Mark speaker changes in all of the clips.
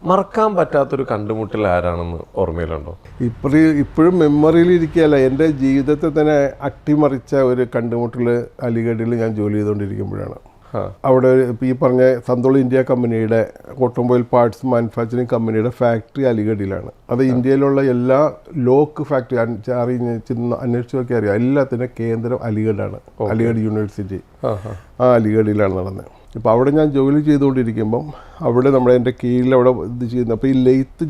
Speaker 1: മറക്കാൻ പറ്റാത്തൊരു കണ്ടുമുട്ടൽ ആരാണെന്ന് ഓർമ്മയിലുണ്ടോ?
Speaker 2: ഇപ്പോഴും മെമ്മറിയിൽ ഇരിക്കുകയല്ല, എൻ്റെ ജീവിതത്തെ തന്നെ അട്ടിമറിച്ച ഒരു കണ്ടുമുട്ടൽ അലിഗഡിൽ ഞാൻ ജോലി ചെയ്തുകൊണ്ടിരിക്കുമ്പോഴാണ്. അവിടെ ഈ പറഞ്ഞ സന്തോൾ ഇന്ത്യ കമ്പനിയുടെ ഓട്ടോമൊബൈൽ പാർട്സ് മാനുഫാക്ചറിങ് കമ്പനിയുടെ ഫാക്ടറി അലിഗഡിലാണ്. അത് ഇന്ത്യയിലുള്ള എല്ലാ ലോക്ക് ഫാക്ടറി അന്വേഷിച്ച് നോക്കി അറിയാം, എല്ലാത്തിൻ്റെ കേന്ദ്രം അലിഗഡാണ്. അലിഗഡ് യൂണിവേഴ്സിറ്റി ആ അലിഗഡിലാണ് നടന്നത്. ഇപ്പോൾ അവിടെ ഞാൻ ജോലി ചെയ്തുകൊണ്ടിരിക്കുമ്പം അവിടെ എൻ്റെ കീഴിൽ അവിടെ ഇത് ചെയ്യുന്നത്, അപ്പോൾ ഈ ലെയ്ത്ത്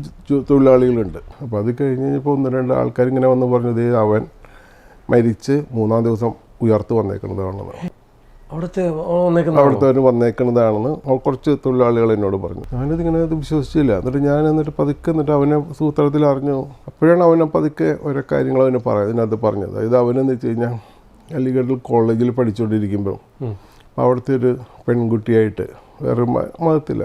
Speaker 2: തൊഴിലാളികളുണ്ട്. അപ്പോൾ അത് കഴിഞ്ഞപ്പോൾ 1-2 ആൾക്കാർ ഇങ്ങനെ വന്ന് പറഞ്ഞത് അവൻ മരിച്ച് 3-ാം ദിവസം ഉയർത്ത് വന്നേക്കുന്നതാണെന്ന്, അവിടുത്തെ വന്നേക്കുന്നതാണെന്ന് കുറച്ച് തൊഴിലാളികൾ എന്നോട് പറഞ്ഞു. ഞാനിതിങ്ങനെ വിശ്വസിച്ചില്ല. എന്നിട്ട് പതുക്കെ അവനെ സൂത്രത്തിൽ അറിഞ്ഞു. അപ്പോഴാണ് അവനെ പതുക്കെ ഓരോ കാര്യങ്ങൾ ഇതിനകത്ത് പറഞ്ഞത്. അതായത് അവനെന്ന് വെച്ച് കഴിഞ്ഞാൽ അലിഗഡിൽ കോളേജിൽ പഠിച്ചുകൊണ്ടിരിക്കുമ്പോൾ അവിടുത്തെ ഒരു പെൺകുട്ടിയായിട്ട്, വേറെ മതത്തില്ല,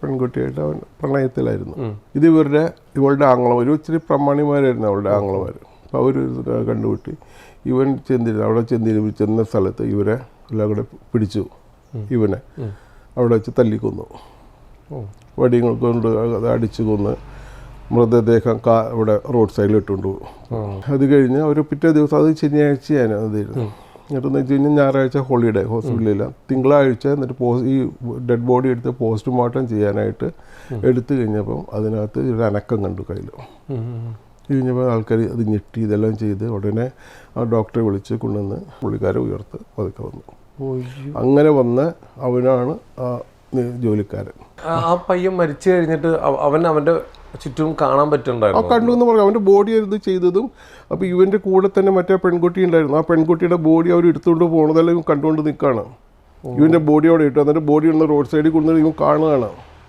Speaker 2: പെൺകുട്ടിയായിട്ട് അവൻ പ്രണയത്തിലായിരുന്നു. ഇത് ഇവളുടെ ആങ്ങളമാർ, ഇച്ചിരി പ്രമാണിമാരായിരുന്നു അവളുടെ ആങ്ങളമാർ. അപ്പോൾ അവർ കണ്ടുപിട്ടി ഇവൻ അവിടെ ചെന്ന സ്ഥലത്ത് ഇവരെ എല്ലാം കൂടെ പിടിച്ചു. ഇവനെ അവിടെ വെച്ച് തല്ലിക്കൊന്നു, വടികൾ കൊണ്ട് അടിച്ചു കൊന്ന് മൃതദേഹം ഇവിടെ റോഡ് സൈഡിൽ ഇട്ടുകൊണ്ട് പോകും. അത് കഴിഞ്ഞ് അവർ പിറ്റേ ദിവസം, അത് ശനിയാഴ്ചയാണ് അതായിരുന്നു. എന്നിട്ടെന്ന് വെച്ച് കഴിഞ്ഞാൽ ഞായറാഴ്ച ഹോളിഡേ ഹോസ്പിറ്റലില്ല, തിങ്കളാഴ്ച എന്നിട്ട് ഈ ഡെഡ് ബോഡി എടുത്ത് പോസ്റ്റ്മോർട്ടം ചെയ്യാനായിട്ട് എടുത്തു കഴിഞ്ഞപ്പം അതിനകത്ത് ഒരു അനക്കം കണ്ടു കയ്യിൽ. കഴിഞ്ഞപ്പോൾ ആൾക്കാർ അത് ഞെട്ടി ഇതെല്ലാം ചെയ്ത് ഉടനെ ആ ഡോക്ടറെ വിളിച്ച് കൊണ്ടുവന്ന് പുള്ളിക്കാരെ ഉയർത്ത് പതുക്കെ വന്നു. അങ്ങനെ വന്ന് അവനാണ് ആ ജോലിക്കാരൻ.
Speaker 1: ആ പയ്യൻ മരിച്ചു കഴിഞ്ഞിട്ട് അവൻ്റെ ചുറ്റും കാണാൻ പറ്റുന്നുണ്ടായിരുന്നു.
Speaker 2: കണ്ടു എന്ന് പറഞ്ഞു. അവൻ്റെ ബോഡി ഇത് ചെയ്തതും. അപ്പോൾ ഇവൻ്റെ കൂടെ തന്നെ മറ്റേ പെൺകുട്ടി ഉണ്ടായിരുന്നു. ആ പെൺകുട്ടിയുടെ ബോഡി അവർ എടുത്തുകൊണ്ട് പോകുന്നതെല്ലാം കണ്ടുകൊണ്ട് നിൽക്കുകയാണ്. ഇവൻ്റെ ബോഡി അവിടെ ഇട്ടു. എന്നിട്ട് ബോഡി ഉള്ള റോഡ് സൈഡിൽ കൊണ്ടുവന്ന് ഇവൻ കാണുകയാണ്.